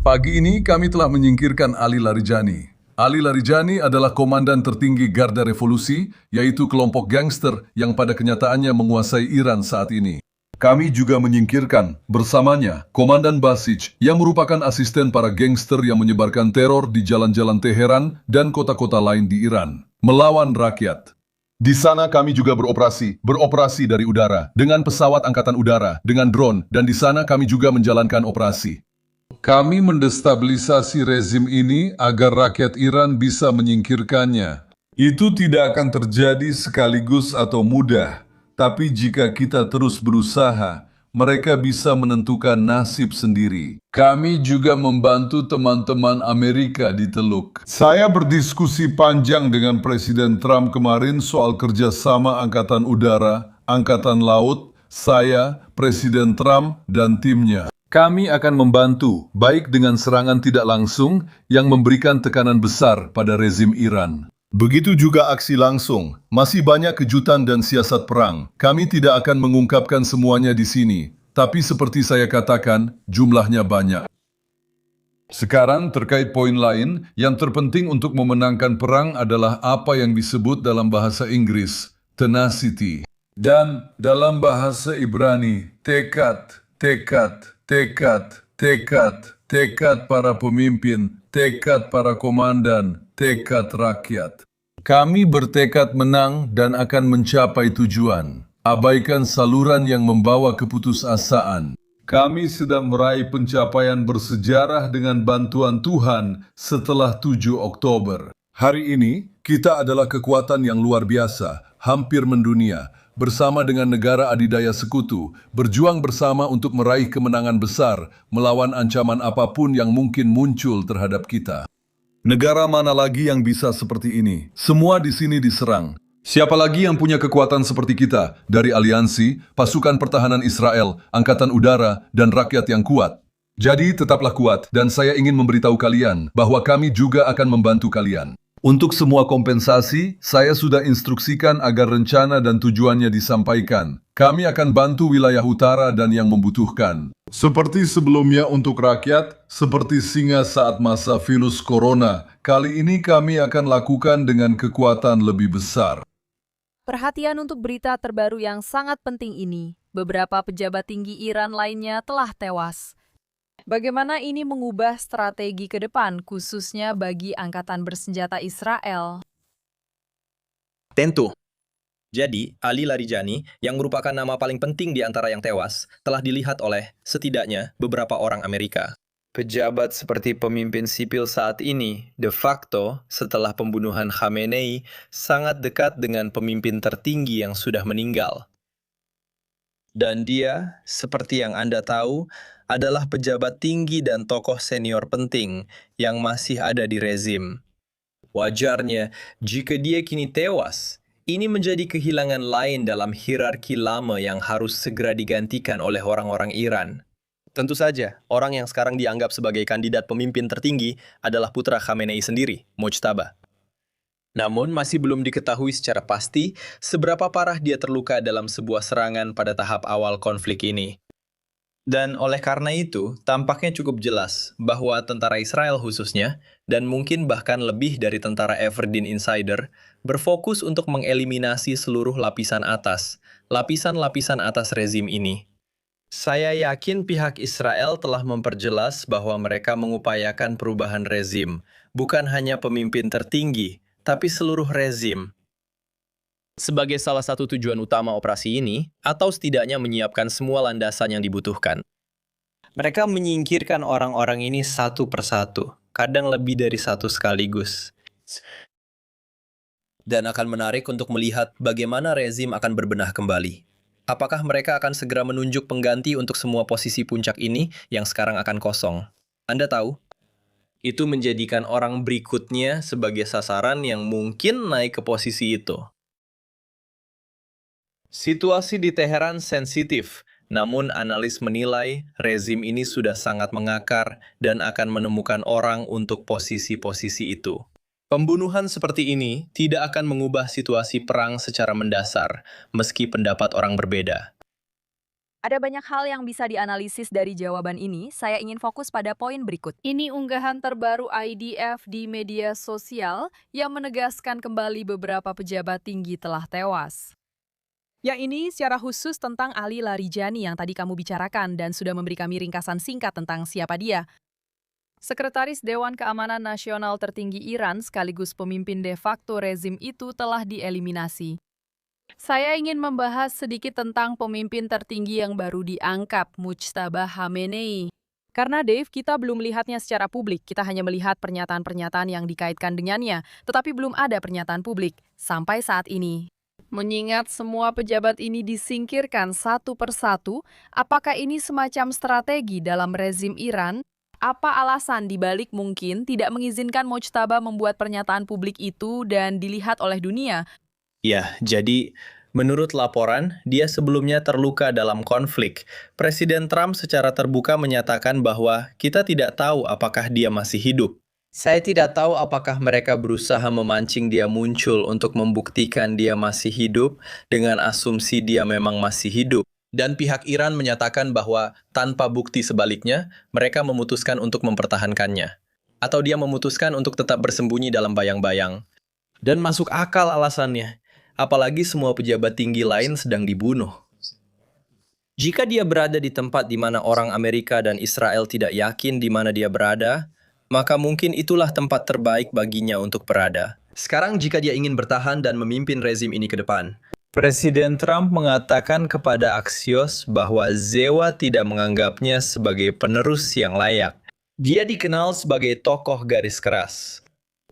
Pagi ini kami telah menyingkirkan Ali Larijani. Ali Larijani adalah komandan tertinggi Garda Revolusi, yaitu kelompok gangster yang pada kenyataannya menguasai Iran saat ini. Kami juga menyingkirkan bersamanya Komandan Basic yang merupakan asisten para gangster yang menyebarkan teror di jalan-jalan Teheran dan kota-kota lain di Iran, melawan rakyat. Di sana kami juga beroperasi dari udara, dengan pesawat angkatan udara, dengan drone, dan di sana kami juga menjalankan operasi. Kami mendestabilisasi rezim ini agar rakyat Iran bisa menyingkirkannya. Itu tidak akan terjadi sekaligus atau mudah, tapi jika kita terus berusaha, mereka bisa menentukan nasib sendiri. Kami juga membantu teman-teman Amerika di Teluk. Saya berdiskusi panjang dengan Presiden Trump kemarin soal kerjasama Angkatan Udara, Angkatan Laut, saya, Presiden Trump, dan timnya. Kami akan membantu, baik dengan serangan tidak langsung yang memberikan tekanan besar pada rezim Iran. Begitu juga aksi langsung. Masih banyak kejutan dan siasat perang. Kami tidak akan mengungkapkan semuanya di sini. Tapi seperti saya katakan, jumlahnya banyak. Sekarang terkait poin lain, yang terpenting untuk memenangkan perang adalah apa yang disebut dalam bahasa Inggris, tenacity. Dan dalam bahasa Ibrani, tekad, tekad, tekad, tekad, tekad para pemimpin, tekad para komandan, tekad rakyat. Kami bertekad menang dan akan mencapai tujuan. Abaikan saluran yang membawa keputusasaan. Kami sedang meraih pencapaian bersejarah dengan bantuan Tuhan setelah 7 Oktober. Hari ini, kita adalah kekuatan yang luar biasa, hampir mendunia, bersama dengan negara adidaya sekutu, berjuang bersama untuk meraih kemenangan besar, melawan ancaman apapun yang mungkin muncul terhadap kita. Negara mana lagi yang bisa seperti ini? Semua di sini diserang. Siapa lagi yang punya kekuatan seperti kita? Dari aliansi, pasukan pertahanan Israel, angkatan udara, dan rakyat yang kuat. Jadi tetaplah kuat, dan saya ingin memberitahu kalian bahwa kami juga akan membantu kalian. Untuk semua kompensasi, saya sudah instruksikan agar rencana dan tujuannya disampaikan. Kami akan bantu wilayah utara dan yang membutuhkan. Seperti sebelumnya untuk rakyat, seperti singa saat masa virus corona, kali ini kami akan lakukan dengan kekuatan lebih besar. Perhatian untuk berita terbaru yang sangat penting ini. Beberapa pejabat tinggi Iran lainnya telah tewas. Bagaimana ini mengubah strategi ke depan, khususnya bagi angkatan bersenjata Israel? Tentu. Jadi, Ali Larijani, yang merupakan nama paling penting di antara yang tewas, telah dilihat oleh, setidaknya, beberapa orang Amerika. Pejabat seperti pemimpin sipil saat ini, de facto, setelah pembunuhan Khamenei, sangat dekat dengan pemimpin tertinggi yang sudah meninggal. Dan dia, seperti yang Anda tahu, adalah pejabat tinggi dan tokoh senior penting yang masih ada di rezim. Wajarnya, jika dia kini tewas, ini menjadi kehilangan lain dalam hierarki lama yang harus segera digantikan oleh orang-orang Iran. Tentu saja, orang yang sekarang dianggap sebagai kandidat pemimpin tertinggi adalah putra Khamenei sendiri, Mojtaba. Namun, masih belum diketahui secara pasti seberapa parah dia terluka dalam sebuah serangan pada tahap awal konflik ini. Dan oleh karena itu, tampaknya cukup jelas bahwa tentara Israel khususnya, dan mungkin bahkan lebih dari tentara Everdeen Insider, berfokus untuk mengeliminasi seluruh lapisan-lapisan atas rezim ini. Saya yakin pihak Israel telah memperjelas bahwa mereka mengupayakan perubahan rezim, bukan hanya pemimpin tertinggi, tapi seluruh rezim. Sebagai salah satu tujuan utama operasi ini, atau setidaknya menyiapkan semua landasan yang dibutuhkan. Mereka menyingkirkan orang-orang ini satu persatu, kadang lebih dari satu sekaligus. Dan akan menarik untuk melihat bagaimana rezim akan berbenah kembali. Apakah mereka akan segera menunjuk pengganti untuk semua posisi puncak ini yang sekarang akan kosong? Anda tahu? Itu menjadikan orang berikutnya sebagai sasaran yang mungkin naik ke posisi itu. Situasi di Teheran sensitif, namun analis menilai rezim ini sudah sangat mengakar dan akan menemukan orang untuk posisi-posisi itu. Pembunuhan seperti ini tidak akan mengubah situasi perang secara mendasar, meski pendapat orang berbeda. Ada banyak hal yang bisa dianalisis dari jawaban ini, saya ingin fokus pada poin berikut. Ini unggahan terbaru IDF di media sosial yang menegaskan kembali beberapa pejabat tinggi telah tewas. Yang ini secara khusus tentang Ali Larijani yang tadi kamu bicarakan dan sudah memberi kami ringkasan singkat tentang siapa dia. Sekretaris Dewan Keamanan Nasional tertinggi Iran sekaligus pemimpin de facto rezim itu telah dieliminasi. Saya ingin membahas sedikit tentang pemimpin tertinggi yang baru diangkat, Mujtaba Khamenei. Karena Dave, kita belum melihatnya secara publik, kita hanya melihat pernyataan-pernyataan yang dikaitkan dengannya, tetapi belum ada pernyataan publik sampai saat ini. Mengingat semua pejabat ini disingkirkan satu persatu, apakah ini semacam strategi dalam rezim Iran? Apa alasan dibalik mungkin tidak mengizinkan Mujtaba membuat pernyataan publik itu dan dilihat oleh dunia? Ya, jadi menurut laporan, dia sebelumnya terluka dalam konflik. Presiden Trump secara terbuka menyatakan bahwa kita tidak tahu apakah dia masih hidup. Saya tidak tahu apakah mereka berusaha memancing dia muncul untuk membuktikan dia masih hidup dengan asumsi dia memang masih hidup. Dan pihak Iran menyatakan bahwa tanpa bukti sebaliknya, mereka memutuskan untuk mempertahankannya. Atau dia memutuskan untuk tetap bersembunyi dalam bayang-bayang. Dan masuk akal alasannya. Apalagi semua pejabat tinggi lain sedang dibunuh. Jika dia berada di tempat di mana orang Amerika dan Israel tidak yakin di mana dia berada, maka mungkin itulah tempat terbaik baginya untuk berada. Sekarang jika dia ingin bertahan dan memimpin rezim ini ke depan. Presiden Trump mengatakan kepada Axios bahwa Zewa tidak menganggapnya sebagai penerus yang layak. Dia dikenal sebagai tokoh garis keras.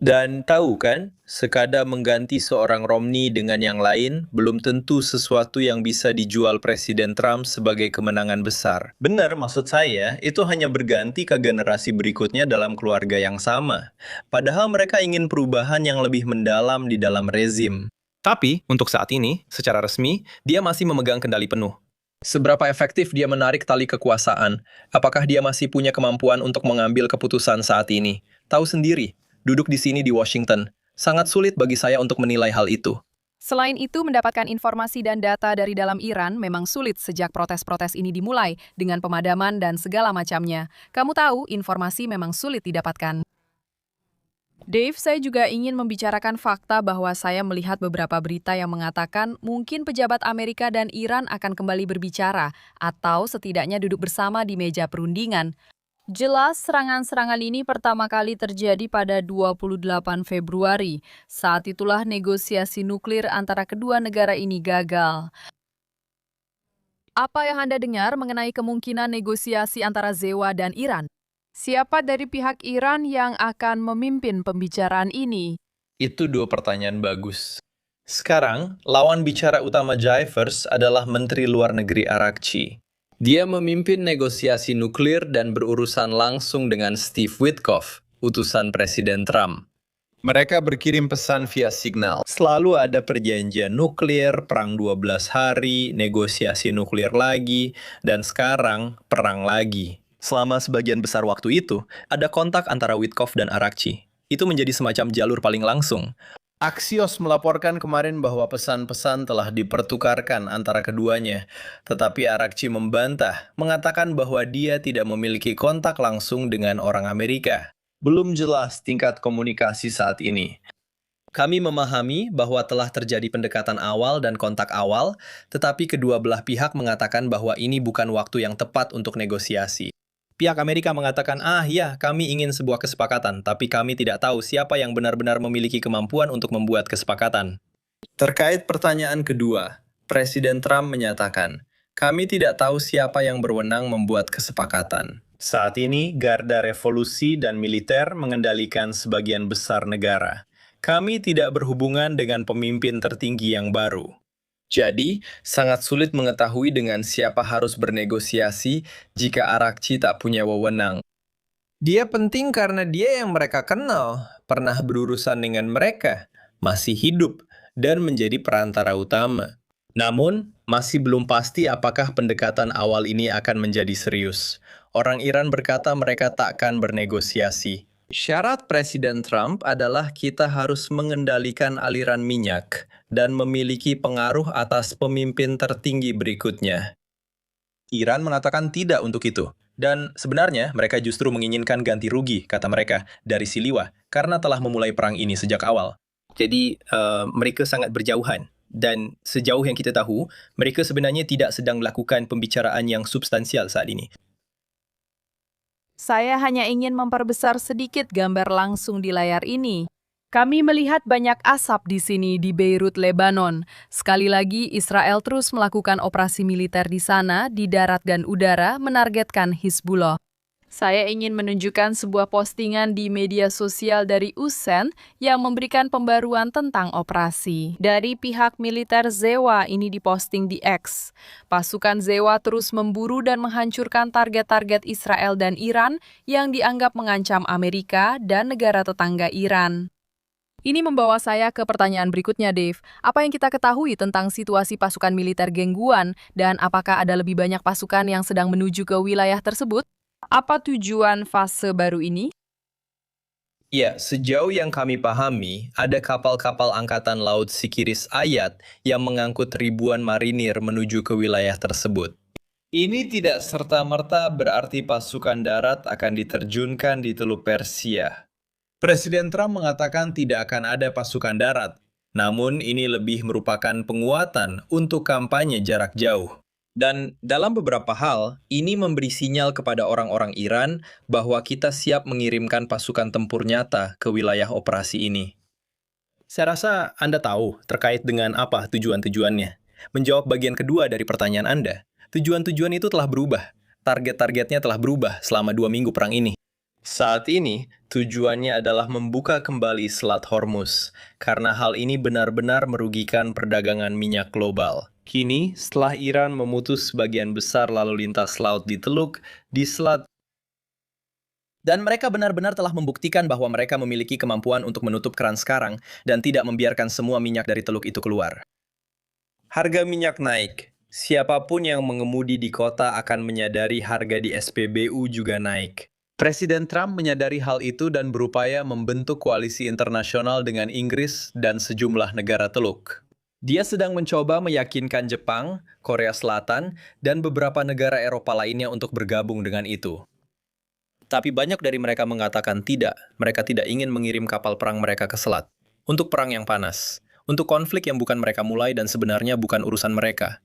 Dan tahu kan, sekadar mengganti seorang Romney dengan yang lain belum tentu sesuatu yang bisa dijual Presiden Trump sebagai kemenangan besar. Benar, maksud saya, itu hanya berganti ke generasi berikutnya dalam keluarga yang sama. Padahal mereka ingin perubahan yang lebih mendalam di dalam rezim. Tapi, untuk saat ini, secara resmi, dia masih memegang kendali penuh. Seberapa efektif dia menarik tali kekuasaan? Apakah dia masih punya kemampuan untuk mengambil keputusan saat ini? Tahu sendiri. Duduk di sini di Washington, sangat sulit bagi saya untuk menilai hal itu. Selain itu, mendapatkan informasi dan data dari dalam Iran memang sulit sejak protes-protes ini dimulai dengan pemadaman dan segala macamnya. Kamu tahu, informasi memang sulit didapatkan. Dave, saya juga ingin membicarakan fakta bahwa saya melihat beberapa berita yang mengatakan mungkin pejabat Amerika dan Iran akan kembali berbicara atau setidaknya duduk bersama di meja perundingan. Jelas, serangan-serangan ini pertama kali terjadi pada 28 Februari. Saat itulah negosiasi nuklir antara kedua negara ini gagal. Apa yang Anda dengar mengenai kemungkinan negosiasi antara Zewa dan Iran? Siapa dari pihak Iran yang akan memimpin pembicaraan ini? Itu dua pertanyaan bagus. Sekarang, lawan bicara utama Jaifers adalah Menteri Luar Negeri Arakci. Dia memimpin negosiasi nuklir dan berurusan langsung dengan Steve Witkoff, utusan Presiden Trump. Mereka berkirim pesan via signal. Selalu ada perjanjian nuklir, perang 12 hari, negosiasi nuklir lagi, dan sekarang perang lagi. Selama sebagian besar waktu itu, ada kontak antara Witkoff dan Arakci. Itu menjadi semacam jalur paling langsung. Axios melaporkan kemarin bahwa pesan-pesan telah dipertukarkan antara keduanya, tetapi Arakci membantah, mengatakan bahwa dia tidak memiliki kontak langsung dengan orang Amerika. Belum jelas tingkat komunikasi saat ini. Kami memahami bahwa telah terjadi pendekatan awal dan kontak awal, tetapi kedua belah pihak mengatakan bahwa ini bukan waktu yang tepat untuk negosiasi. Pihak Amerika mengatakan, ya, kami ingin sebuah kesepakatan, tapi kami tidak tahu siapa yang benar-benar memiliki kemampuan untuk membuat kesepakatan. Terkait pertanyaan kedua, Presiden Trump menyatakan, kami tidak tahu siapa yang berwenang membuat kesepakatan. Saat ini, Garda Revolusi dan militer mengendalikan sebagian besar negara. Kami tidak berhubungan dengan pemimpin tertinggi yang baru. Jadi, sangat sulit mengetahui dengan siapa harus bernegosiasi jika Arakci tak punya wewenang. Dia penting karena dia yang mereka kenal, pernah berurusan dengan mereka, masih hidup, dan menjadi perantara utama. Namun, masih belum pasti apakah pendekatan awal ini akan menjadi serius. Orang Iran berkata mereka takkan bernegosiasi. Syarat Presiden Trump adalah kita harus mengendalikan aliran minyak dan memiliki pengaruh atas pemimpin tertinggi berikutnya. Iran mengatakan tidak untuk itu. Dan sebenarnya mereka justru menginginkan ganti rugi, kata mereka, dari Siliwa, karena telah memulai perang ini sejak awal. Jadi mereka sangat berjauhan. Dan sejauh yang kita tahu, mereka sebenarnya tidak sedang melakukan pembicaraan yang substansial saat ini. Saya hanya ingin memperbesar sedikit gambar langsung di layar ini. Kami melihat banyak asap di sini di Beirut, Lebanon. Sekali lagi, Israel terus melakukan operasi militer di sana, di darat dan udara, menargetkan Hizbullah. Saya ingin menunjukkan sebuah postingan di media sosial dari USEN yang memberikan pembaruan tentang operasi. Dari pihak militer Zewa ini diposting di X. Pasukan Zewa terus memburu dan menghancurkan target-target Israel dan Iran yang dianggap mengancam Amerika dan negara tetangga Iran. Ini membawa saya ke pertanyaan berikutnya, Dave. Apa yang kita ketahui tentang situasi pasukan militer gengguan dan apakah ada lebih banyak pasukan yang sedang menuju ke wilayah tersebut? Apa tujuan fase baru ini? Ya, sejauh yang kami pahami, ada kapal-kapal angkatan laut Sikiris Ayat yang mengangkut ribuan marinir menuju ke wilayah tersebut. Ini tidak serta-merta berarti pasukan darat akan diterjunkan di Teluk Persia. Presiden Trump mengatakan tidak akan ada pasukan darat, namun ini lebih merupakan penguatan untuk kampanye jarak jauh. Dan dalam beberapa hal, ini memberi sinyal kepada orang-orang Iran bahwa kita siap mengirimkan pasukan tempur nyata ke wilayah operasi ini. Saya rasa Anda tahu terkait dengan apa tujuan-tujuannya. Menjawab bagian kedua dari pertanyaan Anda, tujuan-tujuan itu telah berubah. Target-targetnya telah berubah selama 2 minggu perang ini. Saat ini, tujuannya adalah membuka kembali Selat Hormuz, karena hal ini benar-benar merugikan perdagangan minyak global. Kini, setelah Iran memutus sebagian besar lalu lintas laut di Teluk, di Selat, dan mereka benar-benar telah membuktikan bahwa mereka memiliki kemampuan untuk menutup keran sekarang dan tidak membiarkan semua minyak dari teluk itu keluar. Harga minyak naik. Siapapun yang mengemudi di kota akan menyadari harga di SPBU juga naik. Presiden Trump menyadari hal itu dan berupaya membentuk koalisi internasional dengan Inggris dan sejumlah negara teluk. Dia sedang mencoba meyakinkan Jepang, Korea Selatan, dan beberapa negara Eropa lainnya untuk bergabung dengan itu. Tapi banyak dari mereka mengatakan tidak, mereka tidak ingin mengirim kapal perang mereka ke selat. Untuk perang yang panas, untuk konflik yang bukan mereka mulai dan sebenarnya bukan urusan mereka.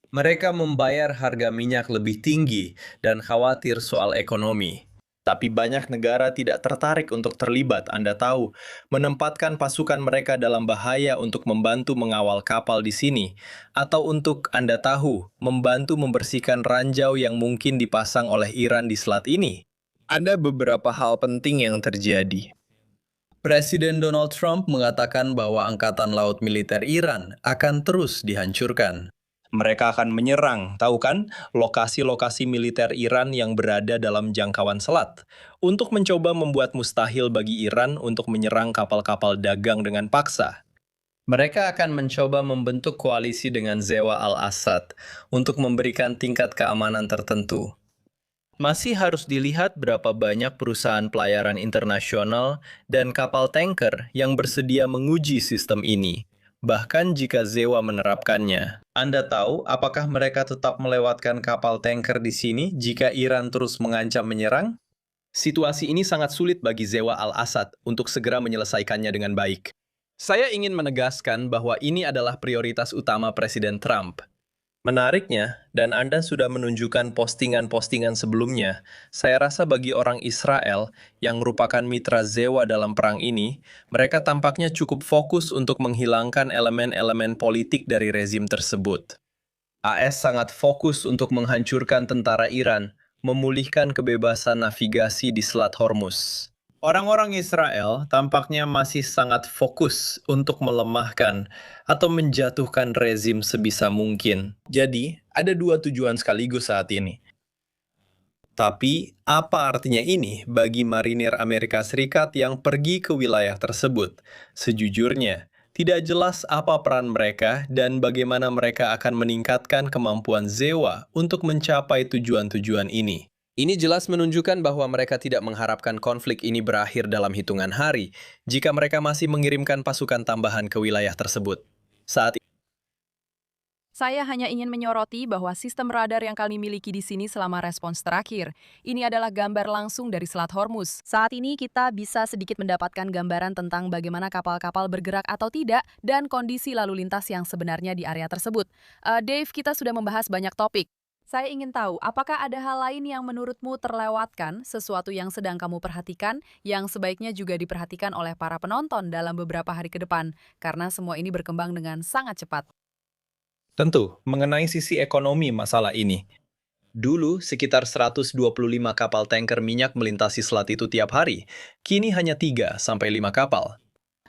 Mereka membayar harga minyak lebih tinggi dan khawatir soal ekonomi. Tapi banyak negara tidak tertarik untuk terlibat, Anda tahu, menempatkan pasukan mereka dalam bahaya untuk membantu mengawal kapal di sini, atau untuk, Anda tahu, membantu membersihkan ranjau yang mungkin dipasang oleh Iran di selat ini. Ada beberapa hal penting yang terjadi. Presiden Donald Trump mengatakan bahwa Angkatan Laut Militer Iran akan terus dihancurkan. Mereka akan menyerang, tahu kan, lokasi-lokasi militer Iran yang berada dalam jangkauan selat, untuk mencoba membuat mustahil bagi Iran untuk menyerang kapal-kapal dagang dengan paksa. Mereka akan mencoba membentuk koalisi dengan Zewa al-Assad untuk memberikan tingkat keamanan tertentu. Masih harus dilihat berapa banyak perusahaan pelayaran internasional dan kapal tanker yang bersedia menguji sistem ini. Bahkan jika Zewa menerapkannya. Anda tahu apakah mereka tetap melewatkan kapal tanker di sini jika Iran terus mengancam menyerang? Situasi ini sangat sulit bagi Zewa al-Assad untuk segera menyelesaikannya dengan baik. Saya ingin menegaskan bahwa ini adalah prioritas utama Presiden Trump. Menariknya, dan Anda sudah menunjukkan postingan-postingan sebelumnya, saya rasa bagi orang Israel yang merupakan mitra Zewa dalam perang ini, mereka tampaknya cukup fokus untuk menghilangkan elemen-elemen politik dari rezim tersebut. AS sangat fokus untuk menghancurkan tentara Iran, memulihkan kebebasan navigasi di Selat Hormuz. Orang-orang Israel tampaknya masih sangat fokus untuk melemahkan atau menjatuhkan rezim sebisa mungkin. Jadi, ada 2 tujuan sekaligus saat ini. Tapi, apa artinya ini bagi marinir Amerika Serikat yang pergi ke wilayah tersebut? Sejujurnya, tidak jelas apa peran mereka dan bagaimana mereka akan meningkatkan kemampuan Zewa untuk mencapai tujuan-tujuan ini. Ini jelas menunjukkan bahwa mereka tidak mengharapkan konflik ini berakhir dalam hitungan hari jika mereka masih mengirimkan pasukan tambahan ke wilayah tersebut. Saya hanya ingin menyoroti bahwa sistem radar yang kami miliki di sini selama respons terakhir. Ini adalah gambar langsung dari Selat Hormuz. Saat ini kita bisa sedikit mendapatkan gambaran tentang bagaimana kapal-kapal bergerak atau tidak dan kondisi lalu lintas yang sebenarnya di area tersebut. Dave, kita sudah membahas banyak topik. Saya ingin tahu, apakah ada hal lain yang menurutmu terlewatkan, sesuatu yang sedang kamu perhatikan, yang sebaiknya juga diperhatikan oleh para penonton dalam beberapa hari ke depan, karena semua ini berkembang dengan sangat cepat. Tentu, mengenai sisi ekonomi masalah ini. Dulu, sekitar 125 kapal tanker minyak melintasi selat itu tiap hari. Kini hanya 3-5 kapal.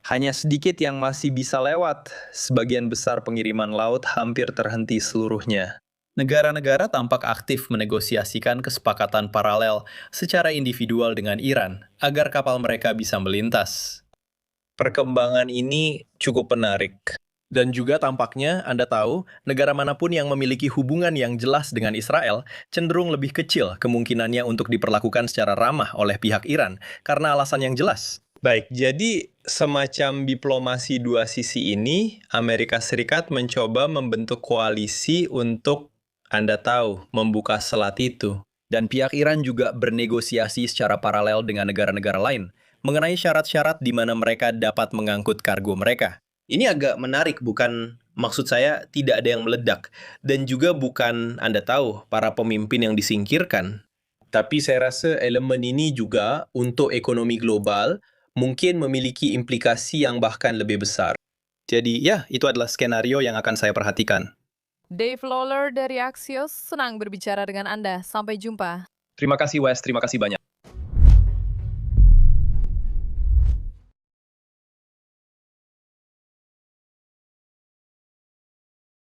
Hanya sedikit yang masih bisa lewat. Sebagian besar pengiriman laut hampir terhenti seluruhnya. Negara-negara tampak aktif menegosiasikan kesepakatan paralel secara individual dengan Iran agar kapal mereka bisa melintas. Perkembangan ini cukup menarik. Dan juga tampaknya, Anda tahu, negara manapun yang memiliki hubungan yang jelas dengan Israel cenderung lebih kecil kemungkinannya untuk diperlakukan secara ramah oleh pihak Iran karena alasan yang jelas. Baik, jadi semacam diplomasi dua sisi ini, Amerika Serikat mencoba membentuk koalisi untuk, Anda tahu, membuka selat itu. Dan pihak Iran juga bernegosiasi secara paralel dengan negara-negara lain mengenai syarat-syarat di mana mereka dapat mengangkut kargo mereka. Ini agak menarik, bukan maksud saya tidak ada yang meledak. Dan juga bukan, Anda tahu, para pemimpin yang disingkirkan. Tapi saya rasa elemen ini juga untuk ekonomi global mungkin memiliki implikasi yang bahkan lebih besar. Jadi ya, itu adalah skenario yang akan saya perhatikan. Dave Lawler dari Axios, senang berbicara dengan Anda. Sampai jumpa. Terima kasih Wes, terima kasih banyak.